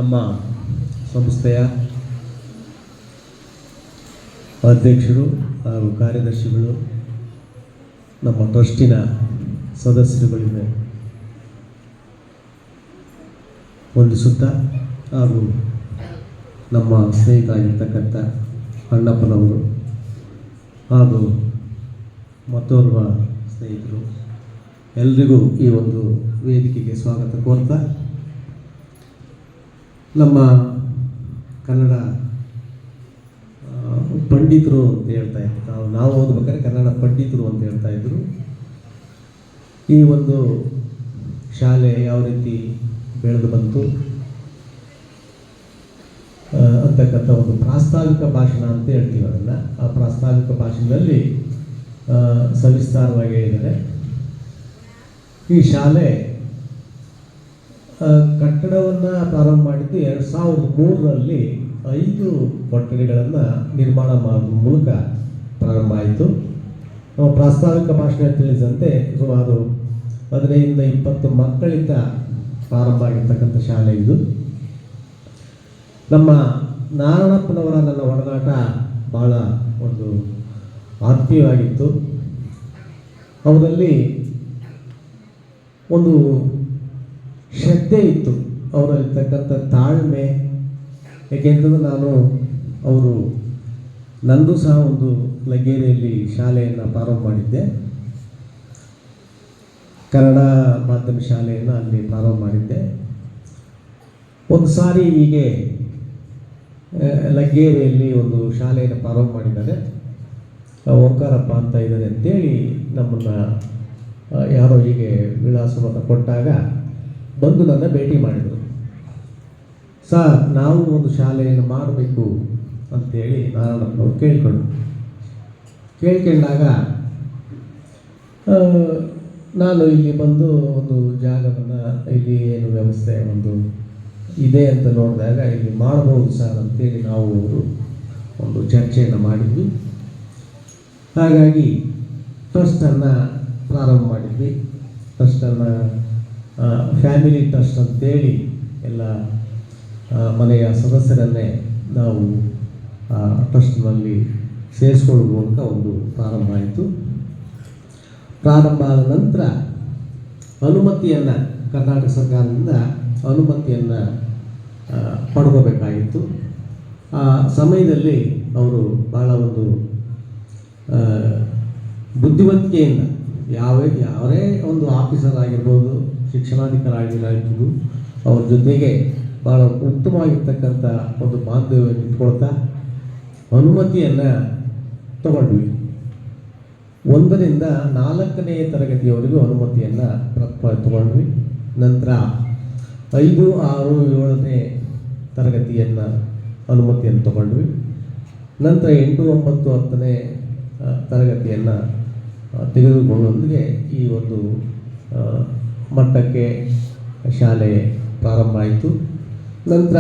ನಮ್ಮ ಸಂಸ್ಥೆಯ ಅಧ್ಯಕ್ಷರು ಹಾಗೂ ಕಾರ್ಯದರ್ಶಿಗಳು, ನಮ್ಮ ಟ್ರಸ್ಟಿನ ಸದಸ್ಯರುಗಳಿಗೆ ವಂದಿಸುತ್ತಾ, ಹಾಗೂ ನಮ್ಮ ಸ್ನೇಹಿತರಾಗಿರ್ತಕ್ಕಂಥ ಅಣ್ಣಪ್ಪನವರು ಹಾಗೂ ಮತ್ತೋರ್ವ ಸ್ನೇಹಿತರು ಎಲ್ರಿಗೂ ಈ ಒಂದು ವೇದಿಕೆಗೆ ಸ್ವಾಗತ ಕೋರ್ತಾ, ನಮ್ಮ ಕನ್ನಡ ಪಂಡಿತರು ಅಂತ ಹೇಳ್ತಾ ಇದ್ರು, ನಾವು ಓದ್ಬೇಕಾದ್ರೆ ಕನ್ನಡ ಪಂಡಿತರು ಅಂತ ಹೇಳ್ತಾ ಇದ್ರು. ಈ ಒಂದು ಶಾಲೆ ಯಾವ ರೀತಿ ಬೆಳೆದು ಬಂತು ಅಂತಕ್ಕಂಥ ಒಂದು ಪ್ರಾಸ್ತಾವಿಕ ಭಾಷಣ ಅಂತ ಹೇಳ್ತೀವಿ ಅದನ್ನು. ಆ ಪ್ರಾಸ್ತಾವಿಕ ಭಾಷಣದಲ್ಲಿ ಸವಿಸ್ತಾರವಾಗಿ ಹೇಳಿದ್ದಾರೆ. ಈ ಶಾಲೆ ಕಟ್ಟಡವನ್ನು ಪ್ರಾರಂಭ ಮಾಡಿದ್ದು 2003ರಲ್ಲಿ 5 ಕೊಠಡಿಗಳನ್ನು ನಿರ್ಮಾಣ ಮಾಡುವ ಮೂಲಕ ಪ್ರಾರಂಭ ಆಯಿತು. ಪ್ರಾಸ್ತಾವಿಕ ಭಾಷಣ ತಿಳಿಸಿದಂತೆ ಸುಮಾರು 15-20 ಮಕ್ಕಳಿಂದ ಪ್ರಾರಂಭ ಆಗಿರ್ತಕ್ಕಂಥ ಶಾಲೆ ಇದು. ನಮ್ಮ ನಾರಾಯಣಪ್ಪನವರ ನನ್ನ ಒಡನಾಟ ಭಾಳ ಒಂದು ಆತ್ಮೀಯವಾಗಿತ್ತು. ಅವರಲ್ಲಿ ಒಂದು ಶ್ರದ್ಧೆ ಇತ್ತು, ಅವರಲ್ಲಿರ್ತಕ್ಕಂಥ ತಾಳ್ಮೆ. ಏಕೆಂತಂದರೆ ನಂದು ಸಹ ಒಂದು ಲಗ್ಗೆರೆಯಲ್ಲಿ ಶಾಲೆಯನ್ನು ಪ್ರಾರಂಭ ಮಾಡಿದ್ದೆ, ಕನ್ನಡ ಮಾಧ್ಯಮ ಶಾಲೆಯನ್ನು ಅಲ್ಲಿ ಪ್ರಾರಂಭ ಮಾಡಿದ್ದೆ. ಒಂದು ಸಾರಿ ಹೀಗೆ ಲಗ್ಗೆರೆಯಲ್ಲಿ ಒಂದು ಶಾಲೆಯನ್ನು ಪ್ರಾರಂಭ ಮಾಡಿದ್ದಾರೆ, ಓಂಕಾರಪ್ಪ ಅಂತ ಇದ್ದಾರೆ ಅಂತೇಳಿ ನಮ್ಮನ್ನು ಯಾರೋ ಹೀಗೆ ವಿಳಾಸವನ್ನು ಕೊಟ್ಟಾಗ ಬಂದು ನನ್ನ ಭೇಟಿ ಮಾಡಿದರು. ಸರ್, ನಾವು ಒಂದು ಶಾಲೆಯನ್ನು ಮಾಡಬೇಕು ಅಂತೇಳಿ ನಾರಾಯಣಪ್ಪನವ್ರು ಕೇಳ್ಕೊಂಡಾಗ ನಾನು ಇಲ್ಲಿ ಬಂದು ಒಂದು ಜಾಗವನ್ನು, ಇಲ್ಲಿ ಏನು ವ್ಯವಸ್ಥೆ ಒಂದು ಇದೆ ಅಂತ ನೋಡಿದಾಗ ಇಲ್ಲಿ ಮಾಡ್ಬೋದು ಸರ್ ಅಂತೇಳಿ ನಾವು ಒಂದು ಚರ್ಚೆಯನ್ನು ಮಾಡಿದ್ವಿ. ಹಾಗಾಗಿ ಟ್ರಸ್ಟನ್ನು ಪ್ರಾರಂಭ ಮಾಡಿದ್ವಿ. ಟ್ರಸ್ಟನ್ನು ಫ್ಯಾಮಿಲಿ ಟ್ರಸ್ಟ್ ಅಂತೇಳಿ ಎಲ್ಲ ಮನೆಯ ಸದಸ್ಯರನ್ನೇ ನಾವು ಟ್ರಸ್ಟ್ನಲ್ಲಿ ಸೇರಿಸ್ಕೊಳ್ಳುವ ಮೂಲಕ ಒಂದು ಪ್ರಾರಂಭ ಆಯಿತು. ಪ್ರಾರಂಭ ಆದ ನಂತರ ಅನುಮತಿಯನ್ನು ಕರ್ನಾಟಕ ಸರ್ಕಾರದಿಂದ ಅನುಮತಿಯನ್ನು ಪಡ್ಕೋಬೇಕಾಗಿತ್ತು. ಆ ಸಮಯದಲ್ಲಿ ಅವರು ಭಾಳ ಒಂದು ಬುದ್ಧಿವಂತಿಕೆಯಿಂದ ಯಾವೇ ಒಂದು ಆಫೀಸರ್ ಆಗಿರ್ಬೋದು, ಶಿಕ್ಷಣಾಧಿಕಾರಿಗಳಾಗಿರ್ಬೋದು, ಅವ್ರ ಜೊತೆಗೆ ಭಾಳ ಉತ್ತಮವಾಗಿರ್ತಕ್ಕಂಥ ಒಂದು ಬಾಂಧವ್ಯವನ್ನು ಇಟ್ಕೊಳ್ತಾ ಅನುಮತಿಯನ್ನು ತಗೊಂಡ್ವಿ. 1ರಿಂದ 4ನೇ ತರಗತಿಯವರೆಗೂ ಅನುಮತಿಯನ್ನು ತಗೊಂಡ್ವಿ. ನಂತರ 5, 6, 7ನೇ ತರಗತಿಯನ್ನು ಅನುಮತಿಯನ್ನು ತಗೊಂಡ್ವಿ. ನಂತರ 8, 9, 10ನೇ ತರಗತಿಯನ್ನು ತೆಗೆದುಕೊಂಡೊಂದಿಗೆ ಈ ಒಂದು ಮಟ್ಟಕ್ಕೆ ಶಾಲೆ ಪ್ರಾರಂಭ ಆಯಿತು. ನಂತರ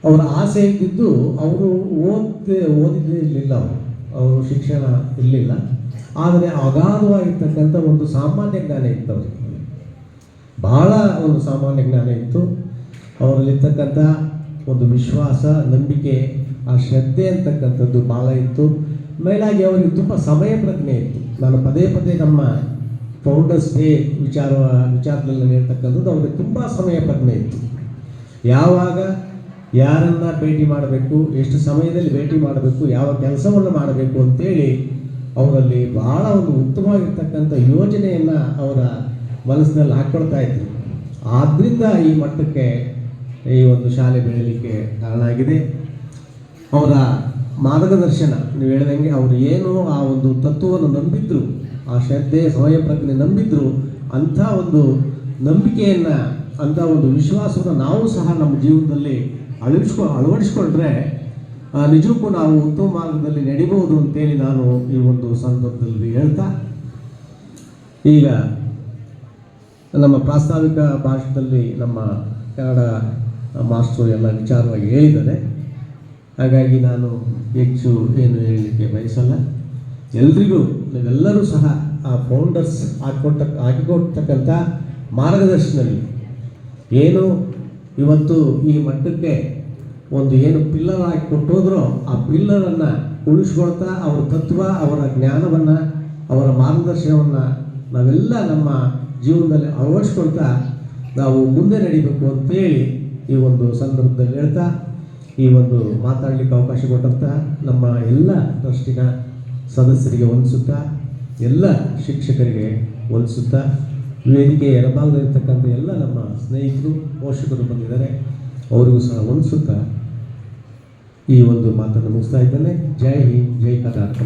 ಅವರ ಆಸೆ ಇದ್ದಿದ್ದು, ಅವರು ಓದಿರಲಿಲ್ಲ, ಅವರು ಶಿಕ್ಷಣ ಇರಲಿಲ್ಲ, ಆದರೆ ಅಗಾಧವಾಗಿರ್ತಕ್ಕಂಥ ಒಂದು ಸಾಮಾನ್ಯ ಜ್ಞಾನ ಇತ್ತು ಅವರಿಗೆ. ಭಾಳ ಒಂದು ಸಾಮಾನ್ಯ ಜ್ಞಾನ ಇತ್ತು ಅವರಲ್ಲಿರ್ತಕ್ಕಂಥ ಒಂದು ವಿಶ್ವಾಸ, ನಂಬಿಕೆ, ಆ ಶ್ರದ್ಧೆ ಅಂತಕ್ಕಂಥದ್ದು ಭಾಳ ಇತ್ತು. ಮೇಲಾಗಿ ಅವರಿಗೆ ತುಂಬ ಸಮಯ ಪ್ರಜ್ಞೆ ಇತ್ತು. ನಾನು ಪದೇ ಪದೇ ನಮ್ಮ ಫೌಂಡರ್ಸ್ ಡೇ ವಿಚಾರದಲ್ಲಿ ಹೇಳ್ತಕ್ಕಂಥದ್ದು, ಅವ್ರಿಗೆ ತುಂಬ ಸಮಯ ಪ್ರಜ್ಞೆ ಇತ್ತು. ಯಾವಾಗ ಯಾರನ್ನು ಭೇಟಿ ಮಾಡಬೇಕು, ಎಷ್ಟು ಸಮಯದಲ್ಲಿ ಭೇಟಿ ಮಾಡಬೇಕು, ಯಾವ ಕೆಲಸವನ್ನು ಮಾಡಬೇಕು ಅಂತೇಳಿ ಅವರಲ್ಲಿ ಭಾಳ ಒಂದು ಉತ್ತಮವಾಗಿರ್ತಕ್ಕಂಥ ಯೋಜನೆಯನ್ನು ಅವರ ಮನಸ್ಸಿನಲ್ಲಿ ಹಾಕ್ಕೊಳ್ತಾ ಇದ್ರು. ಆದ್ದರಿಂದ ಈ ಮಟ್ಟಕ್ಕೆ ಈ ಒಂದು ಶಾಲೆ ಬೆಳೀಲಿಕ್ಕೆ ಕಾರಣ ಆಗಿದೆ. ಅವರ ಮಾರ್ಗದರ್ಶನ, ನೀವು ಹೇಳಿದಂಗೆ ಅವರು ಏನು ಆ ಒಂದು ತತ್ವವನ್ನು ನಂಬಿದ್ರು, ಆ ಶ್ರದ್ಧೆ, ಸಮಯ ಪ್ರಜ್ಞೆ ನಂಬಿದ್ರು, ಅಂಥ ಒಂದು ನಂಬಿಕೆಯನ್ನು, ಅಂಥ ಒಂದು ವಿಶ್ವಾಸವನ್ನು ನಾವು ಸಹ ನಮ್ಮ ಜೀವನದಲ್ಲಿ ಅಳವಡಿಸ್ಕೊಂಡ್ರೆ ನಿಜಕ್ಕೂ ನಾವು ಉತ್ತಮ ಮಾರ್ಗದಲ್ಲಿ ನಡಿಬಹುದು ಅಂತೇಳಿ ನಾನು ಈ ಒಂದು ಸಂದರ್ಭದಲ್ಲಿ ಹೇಳ್ತಾ, ಈಗ ನಮ್ಮ ಪ್ರಾಸ್ತಾವಿಕ ಭಾಷಣದಲ್ಲಿ ನಮ್ಮ ಕನ್ನಡ ಮಾಸ್ಟರು ಎಲ್ಲ ವಿಚಾರವಾಗಿ ಹೇಳಿದ್ದಾರೆ. ಹಾಗಾಗಿ ನಾನು ಹೆಚ್ಚು ಏನು ಹೇಳಲಿಕ್ಕೆ ಬಯಸಲ್ಲ. ಎಲ್ರಿಗೂ, ನೀವೆಲ್ಲರೂ ಸಹ ಆ ಫೌಂಡರ್ಸ್ ಹಾಕಿಕೊಡ್ತಕ್ಕಂಥ ಮಾರ್ಗದರ್ಶನದಲ್ಲಿ ಏನು ಇವತ್ತು ಈ ಮಟ್ಟಕ್ಕೆ ಒಂದು ಏನು ಪಿಲ್ಲರ್ ಹಾಕಿ ಕೊಟ್ಟೋದ್ರೋ ಆ ಪಿಲ್ಲರನ್ನು ಉಳಿಸ್ಕೊಳ್ತಾ ಅವರ ತತ್ವ, ಅವರ ಜ್ಞಾನವನ್ನು, ಅವರ ಮಾರ್ಗದರ್ಶನವನ್ನು ನಾವೆಲ್ಲ ನಮ್ಮ ಜೀವನದಲ್ಲಿ ಅಳವಡಿಸ್ಕೊಳ್ತಾ ನಾವು ಮುಂದೆ ನಡಿಬೇಕು ಅಂತೇಳಿ ಈ ಒಂದು ಸಂದರ್ಭದಲ್ಲಿ ಹೇಳ್ತಾ, ಈ ಒಂದು ಮಾತಾಡಲಿಕ್ಕೆ ಅವಕಾಶ ಕೊಟ್ಟಂಥ ನಮ್ಮ ಎಲ್ಲ ಟ್ರಸ್ಟಿನ ಸದಸ್ಯರಿಗೆ ವಂದಿಸುತ್ತಾ, ಎಲ್ಲ ಶಿಕ್ಷಕರಿಗೆ ವಂದಿಸುತ್ತಾ, ವೇದಿಕೆಯ ಎಡಭಾಗದಲ್ಲಿರ್ತಕ್ಕಂಥ ಎಲ್ಲ ನಮ್ಮ ಸ್ನೇಹಿತರು, ಪೋಷಕರು ಬಂದಿದ್ದಾರೆ, ಅವರಿಗೂ ಸಹ ವಂದಿಸುತ್ತಾ ಈ ಒಂದು ಮಾತನ್ನು ಮುಗಿಸ್ತಾ ಇದ್ದೇನೆ. ಜೈ ಹಿಂದ್, ಜೈ ಕರ್ನಾಟಕ.